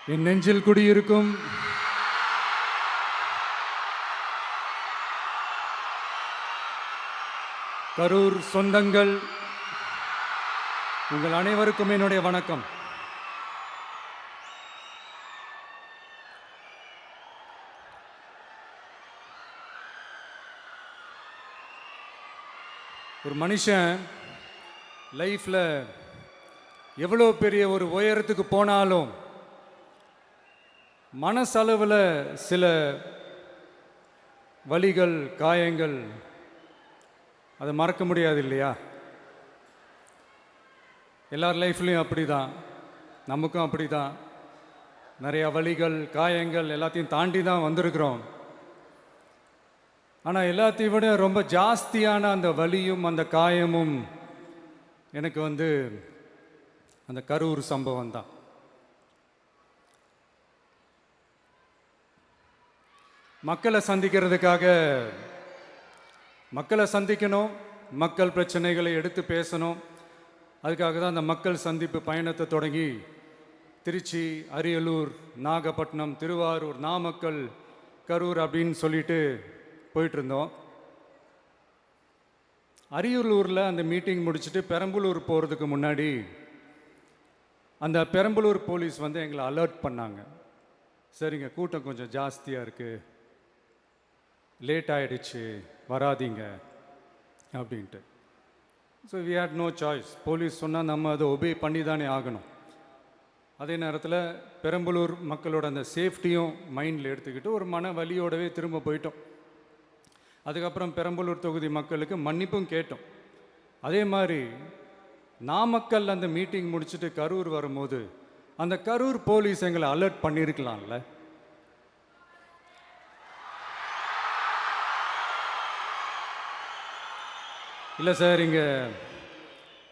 என் நெஞ்சில் குடியிருக்கும் கரூர் சொந்தங்கள், உங்கள் அனைவருக்கும் என்னுடைய வணக்கம். ஒரு மனுஷன் லைஃப்பில் எவ்வளோ பெரிய ஒரு உயரத்துக்கு போனாலும் மனசளவில் சில வலிகள், காயங்கள் அதை மறக்க முடியாது இல்லையா? எல்லார் லைஃப்லேயும் அப்படி தான், நமக்கும் அப்படி தான். நிறையா வலிகள், காயங்கள் எல்லாத்தையும் தாண்டி தான் வந்திருக்கிறோம். ஆனால் எல்லாத்தையும் விட ரொம்ப ஜாஸ்தியான அந்த வலியும் அந்த காயமும் எனக்கு அந்த கரூர் சம்பவம் தான். மக்களை சந்திக்கணும், மக்கள் பிரச்சனைகளை எடுத்து பேசணும். அதுக்காக தான் அந்த மக்கள் சந்திப்பு பயணத்தை தொடங்கி திருச்சி, அரியலூர், நாகப்பட்டினம், திருவாரூர், நாமக்கல், கரூர் அப்படின்னு சொல்லிட்டு போயிட்டுருந்தோம். அரியலூரில் அந்த மீட்டிங் முடிச்சுட்டு பெரம்பலூர் போகிறதுக்கு முன்னாடி அந்த பெரம்பலூர் போலீஸ் எங்களை அலர்ட் பண்ணாங்க. சரிங்க, கூட்டம் கொஞ்சம் ஜாஸ்தியாக இருக்குது, லேட் ஆகிடுச்சு, வராதிங்க அப்படின்ட்டு. So we had no choice. Police சொன்னால் நம்ம அதை ஒபே பண்ணி தானே ஆகணும். அதே நேரத்தில் பெரம்பலூர் மக்களோட அந்த சேஃப்டியும் மைண்டில் எடுத்துக்கிட்டு ஒரு மன வலியோடவே திரும்ப போயிட்டோம். அதுக்கப்புறம் பெரம்பலூர் தொகுதி மக்களுக்கு மன்னிப்பும் கேட்டோம். அதே மாதிரி நாமக்கல் அந்த மீட்டிங் முடிச்சுட்டு கரூர் வரும்போது அந்த கரூர் போலீஸ் எங்களை அலர்ட் பண்ணியிருக்கலாம்ல. இல்லை சார், இங்கே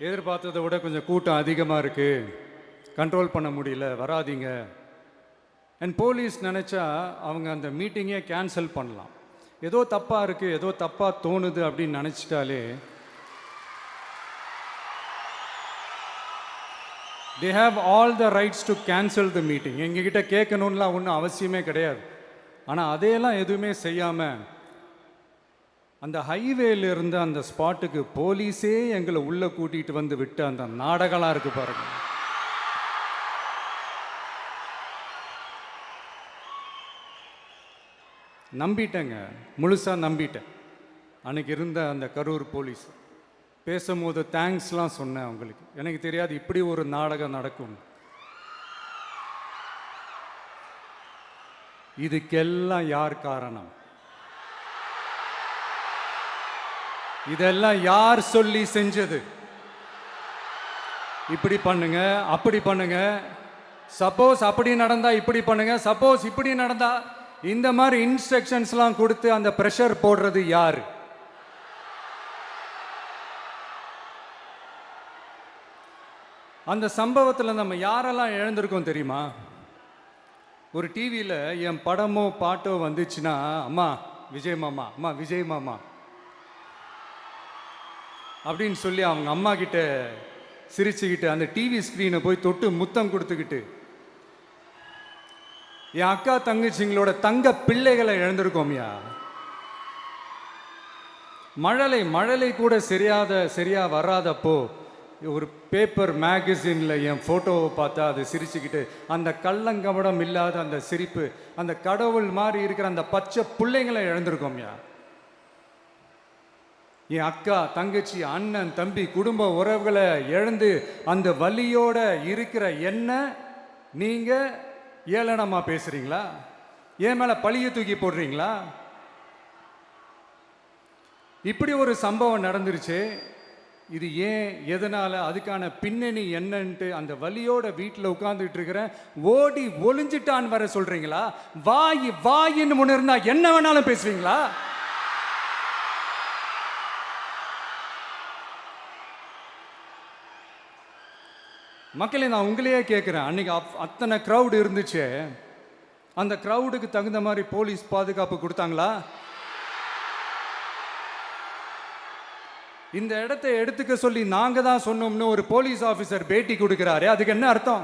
எதிர்பார்த்ததை விட கொஞ்சம் கூட்டம் அதிகமாக இருக்குது, கண்ட்ரோல் பண்ண முடியல, வராதிங்க. அண்ட் போலீஸ் நினச்சா அவங்க அந்த மீட்டிங்கே கேன்சல் பண்ணலாம். ஏதோ தப்பாக இருக்குது, ஏதோ தப்பாக தோணுது அப்படின்னு நினச்சிட்டாலே they have all the rights to cancel the meeting. எங்ககிட்ட கேட்கணும்லாம் ஒன்றும் அவசியமே கிடையாது. ஆனால் அதையெல்லாம் எதுவுமே செய்யாமல் அந்த ஹைவேல இருந்து அந்த ஸ்பாட்டுக்கு போலீஸே எங்களை உள்ளே கூட்டிகிட்டு வந்து விட்டு அந்த நாடகம்லாம் இருக்குது பாருங்க. நம்பிட்டேங்க, முழுசாக நம்பிட்டேன். அன்னைக்கு இருந்த அந்த கரூர் போலீஸ் பேசும்போது தேங்க்ஸ்லாம் சொன்னேன் அவங்களுக்கு. எனக்கு தெரியாது இப்படி ஒரு நாடகம் நடக்கும். இதுக்கெல்லாம் யார் காரணம்? இதெல்லாம் யார் சொல்லி செஞ்சது? இப்படி பண்ணுங்க, அப்படி பண்ணுங்க, சப்போஸ் அப்படி நடந்தா இப்படி பண்ணுங்க, சப்போஸ் இப்படி நடந்தா இந்த மாதிரி இன்ஸ்ட்ரக்ஷன்ஸ்லாம் கொடுத்து அந்த ப்ரெஷர் போடுறது யார்? அந்த சம்பவத்தில் நம்ம யாரெல்லாம் இழந்திருக்கோம் தெரியுமா? ஒரு டிவியில் என் படமோ பாட்டோ வந்துச்சுன்னா, அம்மா விஜய் மாமா, அம்மா விஜய் மாமா அப்படின்னு சொல்லி அவங்க அம்மா கிட்ட சிரிச்சுக்கிட்டு அந்த டிவி ஸ்க்ரீனை போய் தொட்டு முத்தம் கொடுத்துக்கிட்டு என் அக்கா தங்கச்சிங்களோட தங்க பிள்ளைகளை இழந்திருக்கோம்யா. மழலை கூட சரியா வராதப்போ ஒரு பேப்பர் மேகசினில் என் ஃபோட்டோவை பார்த்தா அதை சிரிச்சுக்கிட்டு அந்த கள்ளங்கபடம் இல்லாத அந்த சிரிப்பு, அந்த கடவுள் மாதிரி இருக்கிற அந்த பச்சை பிள்ளைங்களை இழந்திருக்கோம்யா. என் அக்கா தங்கச்சி, அண்ணன், தம்பி, குடும்ப உறவுகளை இழந்து அந்த வலியோட இருக்கிற என்ன நீங்கள் ஏளனமாக பேசுகிறீங்களா? என் மேலே பழியை தூக்கி போடுறீங்களா? இப்படி ஒரு சம்பவம் நடந்துருச்சு. இது ஏன், எதனால், அதுக்கான பின்னணி என்னன்ட்டு அந்த வலியோட வீட்டில் உட்கார்ந்துட்டு இருக்கிற ஓடி ஒளிஞ்சிட்டான்னு வர சொல்கிறீங்களா? வாயின்னு முன்ன இருந்தா என்ன வேணாலும் பேசுவீங்களா? மக்களே, நான் உங்களையே கேட்குறேன், அன்னைக்கு அத்தனை க்ரௌடு இருந்துச்சு, அந்த க்ரௌடுக்கு தகுந்த மாதிரி போலீஸ் பாதுகாப்பு கொடுத்தாங்களா? இந்த இடத்தை எடுத்துக்க சொல்லி நாங்கள் தான் சொன்னோம்னு ஒரு போலீஸ் ஆஃபீஸர் பேட்டி கொடுக்குறாரு. அதுக்கு என்ன அர்த்தம்?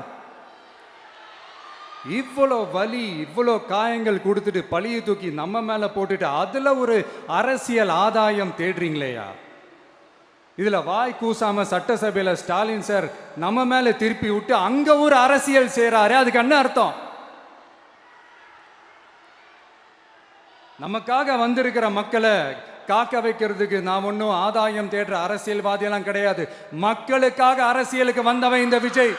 இவ்வளோ வலி, இவ்வளோ காயங்கள் கொடுத்துட்டு பழியை தூக்கி நம்ம மேல போட்டுட்டு அதுல ஒரு அரசியல் ஆதாயம் தேடுறீங்களேயா? இதுல வாய் கூசாம சட்டசபையில ஸ்டாலின் சார் நம்ம மேல திருப்பி விட்டு அங்க ஒரு அரசியல் செய்றாரு. அதுக்கு என்ன அர்த்தம்? நமக்காக வந்திருக்கிற மக்களை காக்க வைக்கிறதுக்கு நான் ஒன்றும் ஆதாயம் தேடுற அரசியல்வாதியெல்லாம் கிடையாது. மக்களுக்காக அரசியலுக்கு வந்தவன் இந்த விஜய்.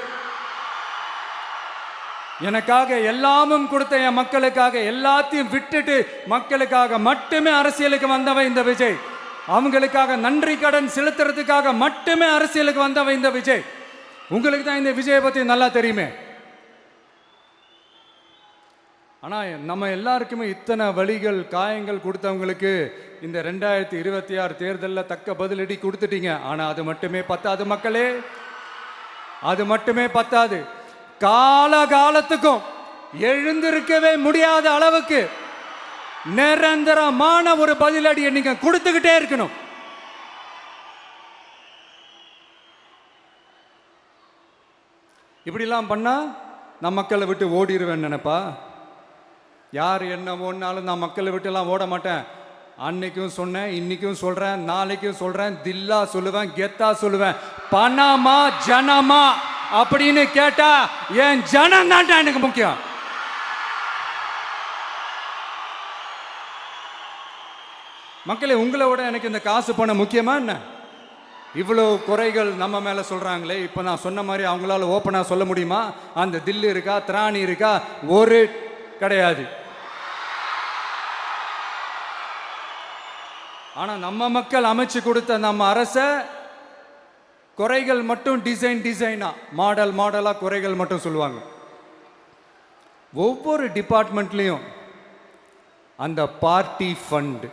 எனக்காக எல்லாமும் கொடுத்த என் மக்களுக்காக எல்லாத்தையும் விட்டுட்டு மக்களுக்காக மட்டுமே அரசியலுக்கு வந்தவன் இந்த விஜய். அவங்களுக்காக நன்றி கடன் செலுத்துறதுக்காக மட்டுமே அரசியலுக்கு வந்தவன் இந்த விஜய். உங்களுக்கு தான் இந்த விஜயை பத்தி நல்லா தெரியுமே. ஆனா நம்ம எல்லாருக்குமே இத்தனை வலிகள் காயங்கள் கொடுத்தவங்களுக்கு இந்த 2026 தேர்தலில் தக்க பதிலடி கொடுத்துட்டீங்க. ஆனா அது மட்டுமே பத்தாது மக்களே, அது மட்டுமே பத்தாது. காலகாலத்துக்கும் எழுந்திருக்கவே முடியாத அளவுக்கு நிரந்தரமான ஒரு பதிலடியை நீங்க கொடுத்துக்கிட்டே இருக்கணும். இப்படிலாம் பண்ணா நான் மக்களை விட்டு ஓடிடுவேன் நினைப்பா? யார் என்ன ஓடினாலும் நான் மக்களை விட்டு எல்லாம் ஓட மாட்டேன். அன்னைக்கும் சொன்னேன், இன்னைக்கும் சொல்றேன், நாளைக்கும் சொல்றேன், தில்லா சொல்லுவேன், கெத்தா சொல்லுவேன். பணமா ஜனமா அப்படின்னு கேட்டா என் ஜனம் தான்டா எனக்கு முக்கியம். மக்களே, உங்களை விட எனக்கு இந்த காசு பணம் முக்கியமா என்ன? இவ்வளோ குறைகள் நம்ம மேல சொல்றாங்களே, இப்ப நான் சொன்ன மாதிரி அவங்களால ஓப்பனா சொல்ல முடியுமா? அந்த தில்லு இருக்கா, திராணி இருக்கா? ஒரு கிடையாது. ஆனா நம்ம மக்கள் அமைச்சு கொடுத்த நம்ம அரச குறைகள் மட்டும் டிசைனா மாடல் மாடலா குறைகள் மட்டும் சொல்லுவாங்க. ஒவ்வொரு டிபார்ட்மெண்ட்லயும் அந்த பார்ட்டி ஃபண்ட்,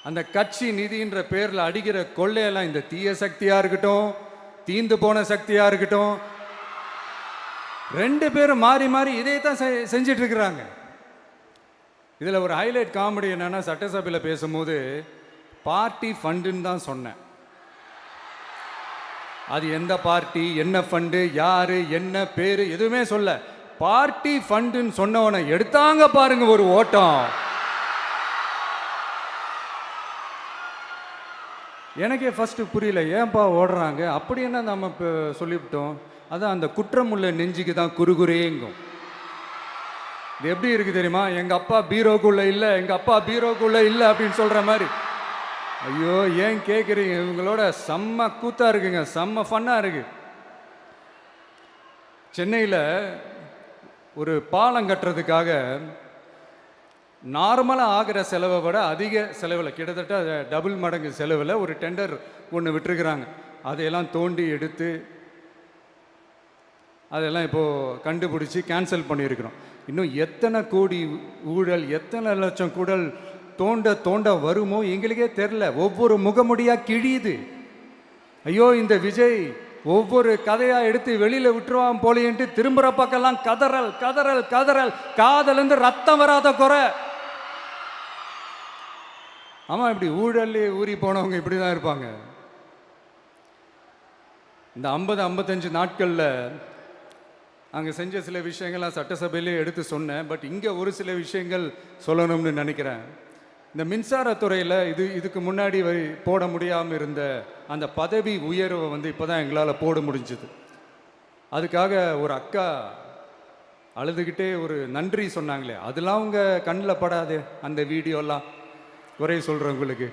அந்த கட்சி நிதின்ற பேர்ல அடிக்கிற கொள்ளையெல்லாம் இந்த தீய சக்தியா இருக்கட்டும், தீந்து போன சக்தியா இருக்கட்டும், ரெண்டு பேரும் மாறி மாறி இதே தான் செஞ்சிட்டு இருக்கிறாங்க. இதுல ஒரு ஹைலைட் காமெடி என்னன்னா, சட்டசபையில் பேசும்போது பார்ட்டி ஃபண்டுன்னு தான் சொன்னேன். அது எந்த பார்ட்டி, என்ன ஃபண்டு, யாரு, என்ன பேரு எதுவுமே சொல்ல. பார்ட்டி ஃபண்டுன்னு சொன்னவனை எடுத்தாங்க பாருங்க ஒரு ஓட்டம். எனக்கே ஃபர்ஸ்ட் புரியல, ஏன்பா ஓடுறாங்க? அப்படி என்ன நம்ம இப்போ சொல்லிவிட்டோம்? அதான் அந்த குற்றம் உள்ள நெஞ்சுக்கு தான் குறுகுறேங்கும். இது எப்படி இருக்கு தெரியுமா? எங்க அப்பா பீரோக்குள்ள இல்லை, எங்க அப்பா பீரோக்குள்ள இல்லை அப்படின்னு சொல்ற மாதிரி. ஐயோ, ஏன் கேட்குறீங்க? இவங்களோட செம்ம கூத்தா இருக்குங்க, செம்ம ஃபன்னா இருக்கு. சென்னையில் ஒரு பாலம் கட்டுறதுக்காக நார்மலாக ஆகிற செலவை விட அதிக செலவில், கிட்டத்தட்ட டபுள் மடங்கு செலவில் ஒரு டெண்டர் ஒன்று விட்டுருக்குறாங்க. அதையெல்லாம் தோண்டி எடுத்து அதெல்லாம் இப்போது கண்டுபிடிச்சி கேன்சல் பண்ணியிருக்கிறோம். இன்னும் எத்தனை கோடி ஊழல், எத்தனை லட்சம் கூடல் தோண்ட தோண்ட வருமோ எங்களுக்கே தெரில. ஒவ்வொரு முகமுடியாக கிழியுது. ஐயோ, இந்த விஜய் ஒவ்வொரு கதையாக எடுத்து வெளியில் விட்டுருவான் போலேன்ட்டு திரும்புகிற பக்கம்லாம் கதறல் கதறல் கதறல். காதலேருந்து ரத்தம் வராத குறை. ஆமாம், இப்படி ஊழல்லே ஊறி போனவங்க இப்படி தான் இருப்பாங்க. இந்த 50-55 நாட்களில் அங்கே செஞ்ச சில விஷயங்கள்லாம் சட்டசபையிலே எடுத்து சொன்னேன். பட் இங்கே ஒரு சில விஷயங்கள் சொல்லணும்னு நினைக்கிறேன். இந்த மின்சாரத்துறையில் இதுக்கு முன்னாடி போட முடியாமல் இருந்த அந்த பதவி உயர்வை இப்போ தான் எங்களால் போட முடிஞ்சுது. அதுக்காக ஒரு அக்கா அழுதுகிட்டே ஒரு நன்றி சொன்னாங்களே, அதெல்லாம் அவங்க கண்ணில் படாது அந்த வீடியோலாம், குறை சொல்கிறவங்களுக்கு.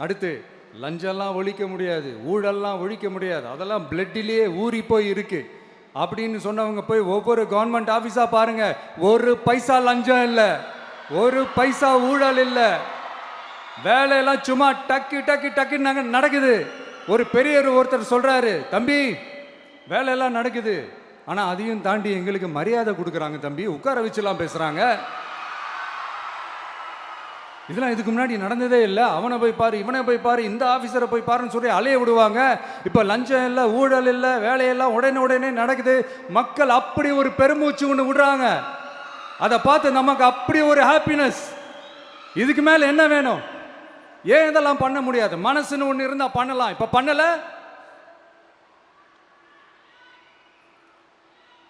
அடுத்து லஞ்சம்லாம் ஒழிக்க முடியாது, ஊழல்லாம் ஒழிக்க முடியாது, அதெல்லாம் பிளட்டிலேயே ஊறி போய் இருக்கு அப்படின்னு சொன்னவங்க போய் ஒவ்வொரு கவர்மெண்ட் ஆஃபீஸாக பாருங்க. ஒரு பைசா லஞ்சம் இல்லை, ஒரு பைசா ஊழல் இல்லை. வேலையெல்லாம் சும்மா டக்கு டக்கு டக்குன்னு நடக்குது. ஒரு பெரியவர் ஒருத்தர் சொல்றாரு, தம்பி வேலையெல்லாம் நடக்குது, ஆனால் அதையும் தாண்டி எங்களுக்கு மரியாதை கொடுக்குறாங்க தம்பி, உட்கார வச்சுலாம் பேசுகிறாங்க. இதெல்லாம் இதுக்கு முன்னாடி நடந்ததே இல்லை. அவனை போய் பாரு, இவனை போய் பாரு, இந்த ஆஃபீஸரை போய் பாருன்னு சொல்லி அலைய விடுவாங்க. இப்போ லஞ்சம் இல்லை, ஊழல் இல்லை, வேலையெல்லாம் உடனே நடக்குது. மக்கள் அப்படி ஒரு பெருமூச்சு ஒன்று விடுறாங்க. அதை பார்த்து நமக்கு அப்படி ஒரு ஹாப்பினஸ். இதுக்கு மேலே என்ன வேணும்? ஏன் இதெல்லாம் பண்ண முடியாது? மனசுன்னு ஒன்று இருந்தால் பண்ணலாம். இப்போ பண்ணலை.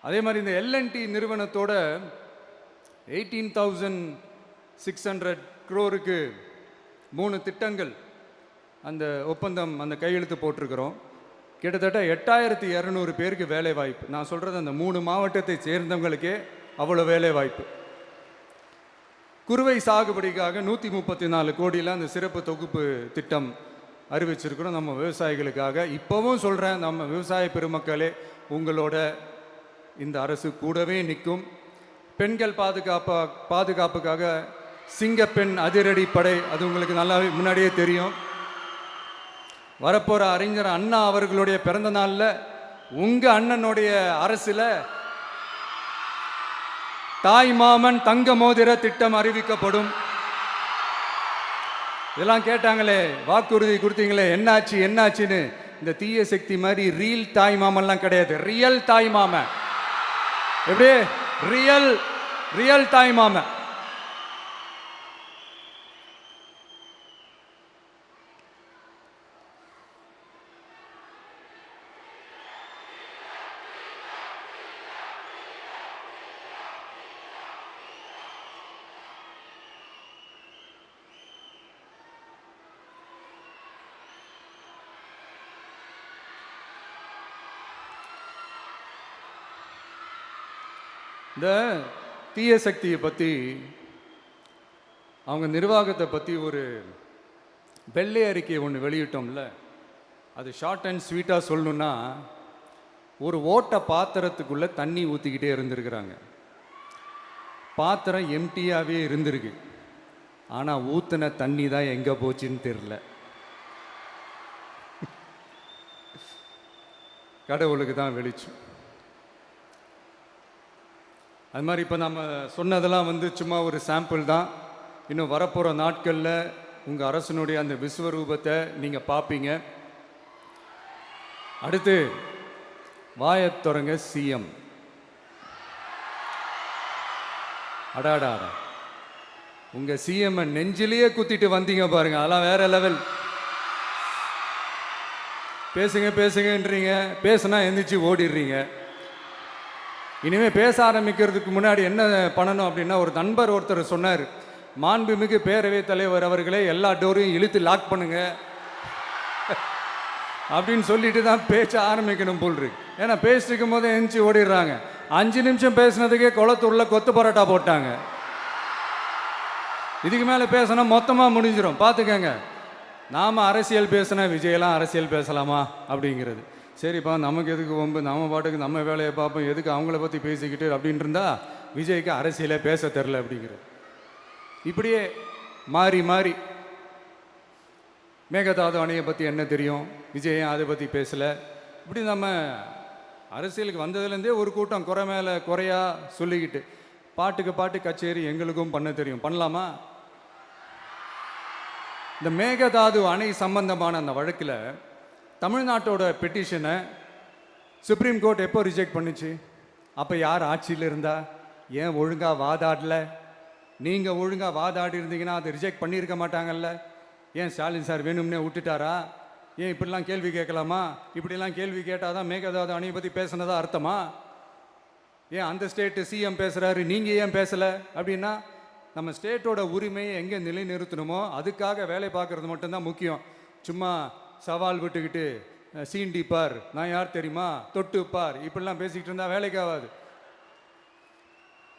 அதே மாதிரி இந்த எல்என்டி நிறுவனத்தோட 18,600 crore-க்கு 3 திட்டங்கள் அந்த ஒப்பந்தம் அந்த கையெழுத்து போட்டிருக்கிறோம். கிட்டத்தட்ட 8,200 பேருக்கு வேலை வாய்ப்பு. நான் சொல்கிறது அந்த 3 மாவட்டத்தை சேர்ந்தவங்களுக்கே அவ்வளோ வேலை வாய்ப்பு. குறுவை சாகுபடிக்காக 134 கோடியில் அந்த சிறப்பு தொகுப்பு திட்டம் அறிவிச்சிருக்கிறோம் நம்ம விவசாயிகளுக்காக. இப்போவும் சொல்கிறேன், நம்ம விவசாய பெருமக்களே, உங்களோட இந்த அரசு கூடவே நிற்கும். பெண்கள் பாதுகாப்புக்காக சிங்கப்பெண் அதிரடி படை, அது உங்களுக்கு நல்லா முன்னாடியே தெரியும். வரப்போகிற அறிஞர் அண்ணா அவர்களுடைய பிறந்த நாளில் உங்கள் அண்ணனுடைய அரசில் தாய் மாமன் தங்க மோதிர திட்டம் அறிவிக்கப்படும். இதெல்லாம் கேட்டாங்களே, வாக்குறுதி கொடுத்தீங்களே, என்னாச்சு என்னாச்சுன்னு. இந்த தீய சக்தி மாதிரி ரீல் தாய் மாமன்லாம் கிடையாது, ரியல் தாய் மாமன். எப்படி ரியல் தாய் மாமன். இந்த தீய சக்தியை பற்றி, அவங்க நிர்வாகத்தை பற்றி ஒரு வெள்ளை அறிக்கை ஒன்று வெளியிட்டோம்ல, அது ஷார்ட் அண்ட் ஸ்வீட்டாக சொல்லணுன்னா, ஒரு ஓட்ட பாத்திரத்துக்குள்ளே தண்ணி ஊற்றிக்கிட்டே இருந்திருக்கிறாங்க. பாத்திரம் எம்டியாகவே இருந்திருக்கு, ஆனால் ஊற்றின தண்ணி தான் எங்கே போச்சுன்னு தெரில. கடவுளுக்கு தான் வெளிச்சம். அது மாதிரி இப்போ நம்ம சொன்னதெல்லாம் சும்மா ஒரு சாம்பிள் தான். இன்னும் வரப்போகிற நாட்களில் உங்கள் அரசனுடைய அந்த விஸ்வரூபத்தை நீங்கள் பார்ப்பீங்க. அடுத்து வாயத்தொரங்க சிஎம். அடாடா, உங்கள் சிஎம்ஐ நெஞ்சிலேயே குத்திட்டு வந்தீங்க பாருங்க, அதெல்லாம் வேற லெவல். பேசுங்கன்றீங்க, பேசுனா எந்திரிச்சு ஓடிடுறீங்க. இனிமேல் பேச ஆரம்பிக்கிறதுக்கு முன்னாடி என்ன பண்ணணும் அப்படின்னா, ஒரு நண்பர் ஒருத்தர் சொன்னார், மாண்புமிகு பேரவைத் தலைவர் அவர்களே, எல்லா டோரையும் இழுத்து லாக் பண்ணுங்க அப்படின்னு சொல்லிட்டு தான் பேச்ச ஆரம்பிக்கணும் போல் இருக்கு. ஏன்னா பேசிட்டு இருக்கும் போதே எந்திரிச்சு ஓடிடுறாங்க. 5 நிமிஷம் பேசினதுக்கே குளத்தூரில் கொத்து பரோட்டா போட்டாங்க. இதுக்கு மேலே பேசினா மொத்தமாக முடிஞ்சிடும், பார்த்துக்கங்க. நாம் அரசியல் பேசினா விஜயெல்லாம் அரசியல் பேசலாமா அப்படிங்கிறது. சரிப்பா, நமக்கு எதுக்கு வம்பு, நம்ம பாட்டுக்கு நம்ம வேலையை பார்ப்போம், எதுக்கு அவங்கள பற்றி பேசிக்கிட்டு அப்படின்னு இருந்தால் விஜய்க்கு அரசியலே பேச தெரில அப்படிங்கிறது. இப்படியே மாறி மாறி மேகதாது அணையை பற்றி என்ன தெரியும், விஜய் அதை பற்றி பேசலை. இப்படி நம்ம அரசியலுக்கு வந்ததுலேருந்தே ஒரு கூட்டம் குறை மேலே குறையா சொல்லிக்கிட்டு, பாட்டுக்கு பாட்டு கச்சேரி எங்களுக்கும் பண்ண தெரியும், பண்ணலாமா? இந்த மேகதாது அணை சம்பந்தமான அந்த வழக்கில் தமிழ்நாட்டோட பெட்டிஷனை சுப்ரீம் கோர்ட் எப்போ ரிஜெக்ட் பண்ணுச்சு? அப்போ யார் ஆட்சியில் இருந்தா? ஏன் ஒழுங்காக வாதாடல? நீங்கள் ஒழுங்காக வாதாடி இருந்தீங்கன்னா அதை ரிஜெக்ட் பண்ணியிருக்க மாட்டாங்கல்ல. ஏன் ஸ்டாலின் சார் வேணும்னே விட்டுட்டாரா? ஏன் இப்படிலாம் கேள்வி கேட்கலாமா? இப்படிலாம் கேள்வி கேட்டால் தான் மேகதாது அணையை பற்றி பேசுனதா அர்த்தமா? ஏன் அந்த ஸ்டேட்டு சிஎம் பேசுகிறாரு, நீங்கள் ஏன் பேசலை அப்படின்னா, நம்ம ஸ்டேட்டோட உரிமையை எங்கே நிலைநிறுத்தணுமோ அதுக்காக வேலை பார்க்குறது மட்டும்தான் முக்கியம். சும்மா சவால் விட்டுக்கிட்டு சீண்டிப்பார், நான் யார் தெரியுமா, தொட்டுப்பார், இப்படிலாம் பேசிக்கிட்டு இருந்தால் வேலைக்கு ஆகாது.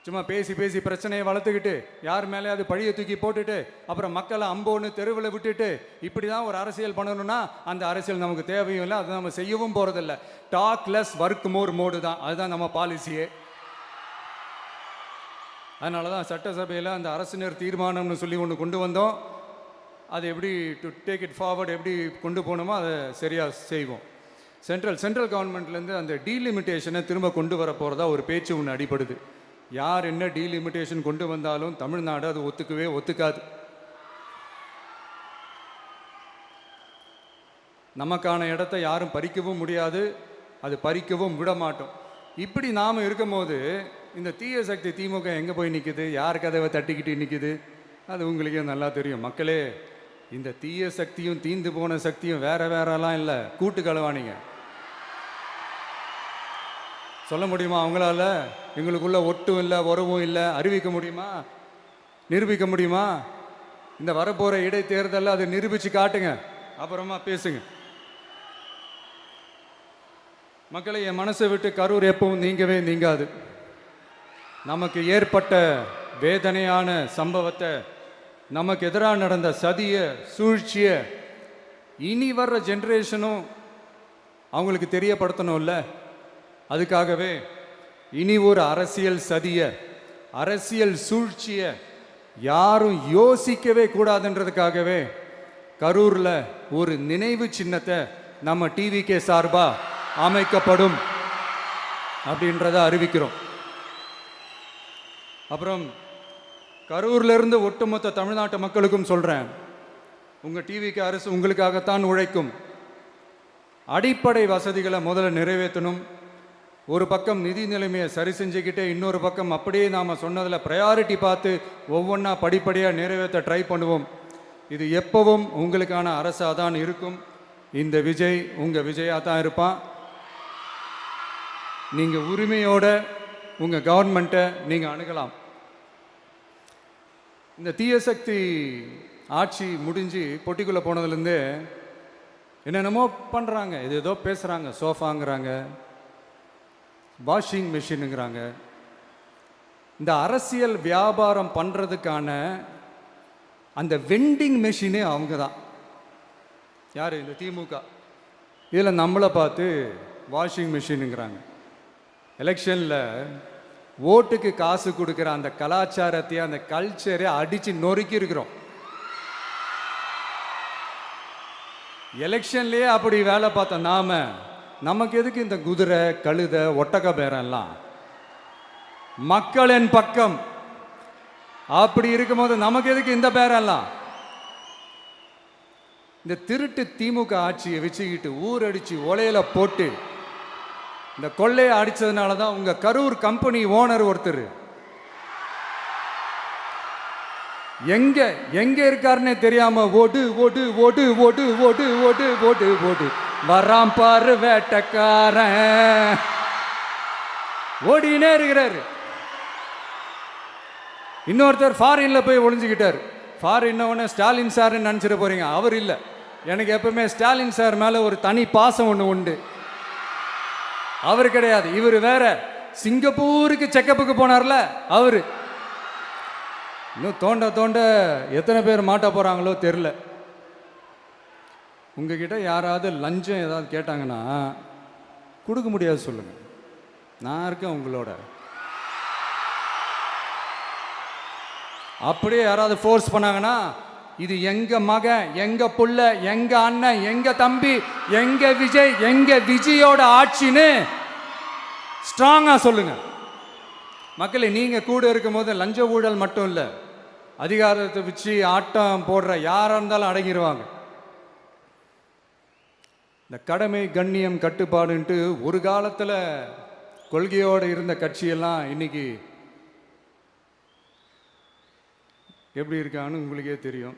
சும்மா பேசி பேசி பிரச்சனையை வளர்த்துக்கிட்டு யார் மேலேயாவது பழியை தூக்கி போட்டுட்டு அப்புறம் மக்களை அம்போன்னு தெருவில் விட்டுட்டு இப்படி தான் ஒரு அரசியல் பண்ணணும்னா அந்த அரசியல் நமக்கு தேவையும் இல்லை, அதை நம்ம செய்யவும் போகிறதில்ல. Talk less work more mode தான், அதுதான் நம்ம பாலிசியே. அதனால தான் சட்டசபையில் அந்த அரசினர் தீர்மானம்னு சொல்லி ஒன்று கொண்டு வந்தோம். அது எப்படி டு டேக் இட் ஃபார்வர்ட், எப்படி கொண்டு போகணுமோ அதை சரியாக செய்வோம். சென்ட்ரல் கவர்மெண்ட்லேருந்து அந்த டீலிமிட்டேஷனை திரும்ப கொண்டு வர போகிறதா ஒரு பேச்சு ஒன்று அடிபடுது. யார் என்ன டீலிமிட்டேஷன் கொண்டு வந்தாலும் தமிழ்நாடு அது ஒத்துக்காது. நமக்கான இடத்த யாரும் பறிக்கவும் முடியாது, அது பறிக்கவும் விட மாட்டோம். இப்படி நாம் இருக்கும்போது இந்த தீய சக்தி திமுக எங்கே போய் நிற்குது, யார் கதவை தட்டிக்கிட்டு நிற்குது, அது உங்களுக்கே நல்லா தெரியும். மக்களே, இந்த தீய சக்தியும் தீந்து போன சக்தியும் வேறலாம் இல்லை, கூட்டு களவாணிங்க. சொல்ல முடியுமா அவங்களால? எங்களுக்குள்ள ஒட்டும் இல்லை, உறவும் இல்லை, அறிவிக்க முடியுமா? நிரூபிக்க முடியுமா? இந்த வரப்போகிற இடைத்தேர்தலில் அதை நிரூபித்து காட்டுங்க, அப்புறமா பேசுங்க. மக்களை, என் மனசை விட்டு கரூர் எப்பவும் நீங்கவே நீங்காது. நமக்கு ஏற்பட்ட வேதனையான சம்பவத்தை, நமக்கு எதிராக நடந்த சதிய சூழ்ச்சிய இனி வர்ற ஜென்ரேஷனும் அவங்களுக்கு தெரியப்படுத்தணும்ல. அதுக்காகவே இனி ஒரு அரசியல் சதிய, அரசியல் சூழ்ச்சிய யாரும் யோசிக்கவே கூடாதுன்றதுக்காகவே கரூரில் ஒரு நினைவு சின்னத்தை நம்ம டிவிகே சார்பா அமைக்கப்படும் அப்படின்றத அறிவிக்கிறோம். அப்புறம் கரூர்ல இருந்து ஒட்டுமொத்த தமிழ்நாட்டு மக்களுக்கும் சொல்றேன், உங்க டிவிக்கு அரசு உங்களுக்காகத்தான் உழைக்கும். அடிப்படை வசதிகளை முதல்ல நிறைவேற்றணும். ஒரு பக்கம் நிதி நிலைமையை சரி செஞ்சுக்கிட்டே, இன்னொரு பக்கம் அப்படியே நாம் சொன்னதில் ப்ரையாரிட்டி பார்த்து ஒவ்வொன்றா படிப்படியாக நிறைவேற்ற ட்ரை பண்ணுவோம். இது எப்பவும் உங்களுக்கான அரசாக தான் இருக்கும். இந்த விஜய் உங்கள் விஜயாக தான் இருப்பான். நீங்கள் உரிமையோட உங்கள் கவர்மெண்ட்டை நீங்கள் அணுகலாம். இந்த தீய சக்தி ஆட்சி முடிஞ்சு பொட்டிக்குள்ளே போனதுலேருந்து என்னென்னமோ பண்ணுறாங்க, இது ஏதோ பேசுகிறாங்க, சோஃபாங்கிறாங்க, வாஷிங் மிஷினுங்கிறாங்க. இந்த அரசியல் வியாபாரம் பண்ணுறதுக்கான அந்த வெண்டிங் மெஷினே அவங்க தான். யார்? இந்த திமுக. இதில் நம்மளை பார்த்து வாஷிங் மிஷினுங்கிறாங்க. எலெக்ஷனில் ஓட்டுக்கு காசு கொடுக்குற அந்த கலாச்சாரத்தையே, அந்த கல்ச்சரை அடித்து நொறுக்கி இருக்கிறோம். எலெக்ஷன்லேயே அப்படி வேலை பார்த்தோம் நாம. நமக்கு எதுக்கு இந்த குதிரை, கழுதை, ஒட்டக பேரெல்லாம்? மக்களின் பக்கம். அப்படி இருக்கும்போது நமக்கு எதுக்கு இந்த பேரெல்லாம்? இந்த திருட்டு திமுக ஆட்சியை வச்சுக்கிட்டு ஊரடிச்சு ஒலையில போட்டு இந்த கொள்ளையை அடிச்சதுனால தான் உங்க கரூர் கம்பெனி ஓனர் ஒருத்தர் எங்க எங்க இருக்காருன்னே தெரியாம ஓடு ஓடு ஓடு ஓடு ஓடு ஓடு ஓடு ஓடு வராம் பாரு வேட்டக்காரன் ஓடினே இருக்கிறாரு. இன்னொருத்தர் ஃபாரின்ல போய் ஒளிஞ்சுக்கிட்டார். ஃபாரின் ஸ்டாலின் சார்ன்னு நினச்சிட்டு போறீங்க, அவர் இல்லை. எனக்கு எப்பவுமே ஸ்டாலின் சார் மேல ஒரு தனி பாசம் ஒன்று உண்டு. அவர் கிடையாது, இவர் வேற. சிங்கப்பூருக்கு செக்கப்புக்கு போனார்ல அவரு. இன்னும் தோண்ட தோண்ட எத்தனை பேர் மாட்ட போறாங்களோ தெரியல. உங்ககிட்ட யாராவது லஞ்சம் ஏதாவது கேட்டாங்கன்னா கொடுக்க முடியாது சொல்லுங்க, நான் இருக்கேன் உங்களோட. அப்படியே யாராவது ஃபோர்ஸ் பண்ணாங்கன்னா இது எங்க மகன், எங்க புள்ள, எங்க அண்ணன், எங்க தம்பி, எங்க விஜய், எங்க விஜயோட ஆட்சின்னு ஸ்ட்ராங்கா சொல்லுங்க. மக்களை, நீங்க கூட இருக்கும் போது லஞ்ச ஊழல் மட்டும் இல்லை, அதிகாரத்தை வச்சு ஆட்டம் போடுற யாரா இருந்தாலும் அடங்கிடுவாங்க. இந்த கடமை, கண்ணியம், கட்டுப்பாடுன்ட்டு ஒரு காலத்தில் கொள்கையோடு இருந்த கட்சியெல்லாம் இன்னைக்கு எப்படி இருக்கான்னு உங்களுக்கே தெரியும்.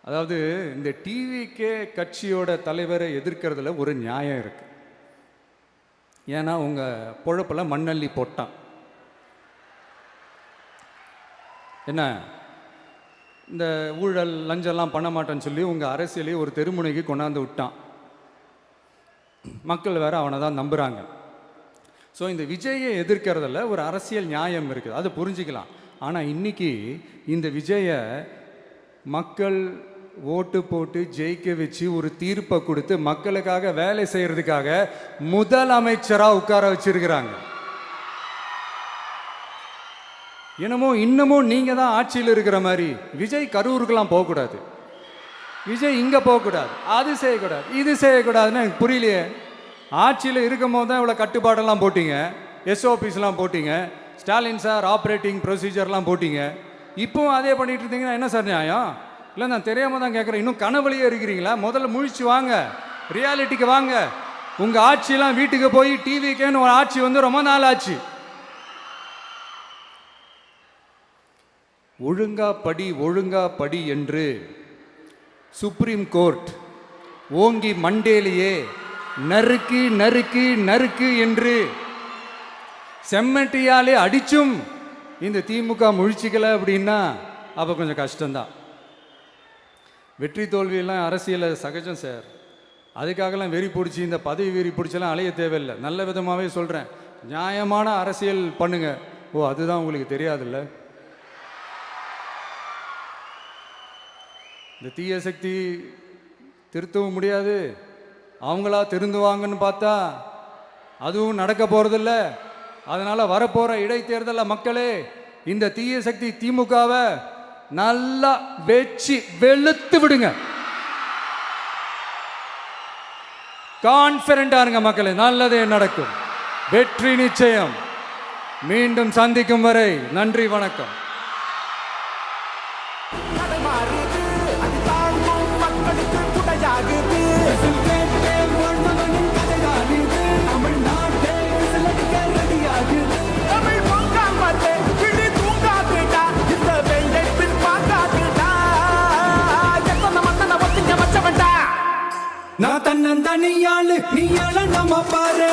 அதாவது இந்த டிவிகே கட்சியோட தலைவரை எதிர்க்கிறதுல ஒரு நியாயம் இருக்கு. ஏன்னா உங்க பொழப்புல மண்ணள்ளி போட்டான். என்ன, இந்த ஊழல் லஞ்சம்லாம் பண்ண மாட்டேன்னு சொல்லி உங்க அரசியலையே ஒரு தெருமுனைக்கு கொண்டாந்து விட்டான். மக்கள் வேற அவனை தான் நம்புறாங்க. ஸோ இந்த விஜயை எதிர்க்கிறதுல ஒரு அரசியல் நியாயம் இருக்குது, அதை புரிஞ்சுக்கலாம். ஆனால் இன்னைக்கு இந்த விஜயை மக்கள் ஓட்டு போட்டு ஜெயிக்க வச்சு ஒரு தீர்ப்பை கொடுத்து மக்களுக்காக வேலை செய்யறதுக்காக முதலமைச்சராக உட்கார வச்சிருக்கிறாங்க. என்னமோ இன்னமும் நீங்க தான் ஆட்சியில் இருக்கிற மாதிரி விஜய் கரூருக்கெல்லாம் போகக்கூடாது, விஜய் இங்கே போகக்கூடாது, அது செய்யக்கூடாது, இது செய்யக்கூடாதுன்னு எனக்கு புரியலையே. ஆட்சியில் இருக்கும் போது தான் இவ்வளோ கட்டுப்பாடெல்லாம் போட்டீங்க, எஸ்ஓபிஸ்லாம் போட்டீங்க, ஸ்டாலின் சார் ஆப்ரேட்டிங் ப்ரொசீஜர்லாம் போட்டீங்க. இப்போவும் அதே பண்ணிட்டு இருந்தீங்கன்னா என்ன சார் நியாயம்? இல்லை, நான் தெரியாமல் தான் கேட்குறேன். இன்னும் கனவுலையே இருக்கிறீங்களா? முதல்ல முழிச்சு வாங்க, ரியாலிட்டிக்கு வாங்க. உங்கள் ஆட்சியெல்லாம் வீட்டுக்கு போய் டிவிக்கேன்னு ஒரு ஆட்சி வந்து ரொம்ப நாள் ஆச்சு. ஒழுங்கா படி என்று சுப்ரீம் கோர்ட் ஓங்கி மண்டேலியே நறுக்கு நறுக்கு நறுக்கு என்று செம்மட்டியாலே அடிச்சும் இந்த திமுக முழிச்சிக்கல அப்படின்னா அப்போ கொஞ்சம் கஷ்டம்தான். வெற்றி தோல்வியெல்லாம் அரசியலில் சகஜம் சார். அதுக்காகலாம் வெறி பிடிச்சி இந்த பதவி வெறி பிடிச்செல்லாம் அலைய தேவையில்லை. நல்ல விதமாகவே சொல்கிறேன், நியாயமான அரசியல் பண்ணுங்க. ஓ, அதுதான் உங்களுக்கு தெரியாதுல்ல. இந்த தீய சக்தி திருத்தவும் முடியாது, அவங்களா திருந்துவாங்கன்னு பார்த்தா அதுவும் நடக்க போகிறதில்ல. அதனால் வரப்போகிற இடைத்தேர்தலில் மக்களே இந்த தீய சக்தி திமுகவை நல்லா வெச்சு வெளுத்து விடுங்க. கான்ஃபிடண்டா இருங்க மக்களே, நல்லதே நடக்கும், வெற்றி நிச்சயம். மீண்டும் சந்திக்கும் வரை நன்றி, வணக்கம். நான் தன்னந்தனியாளு, நீ நம்ம பாரு.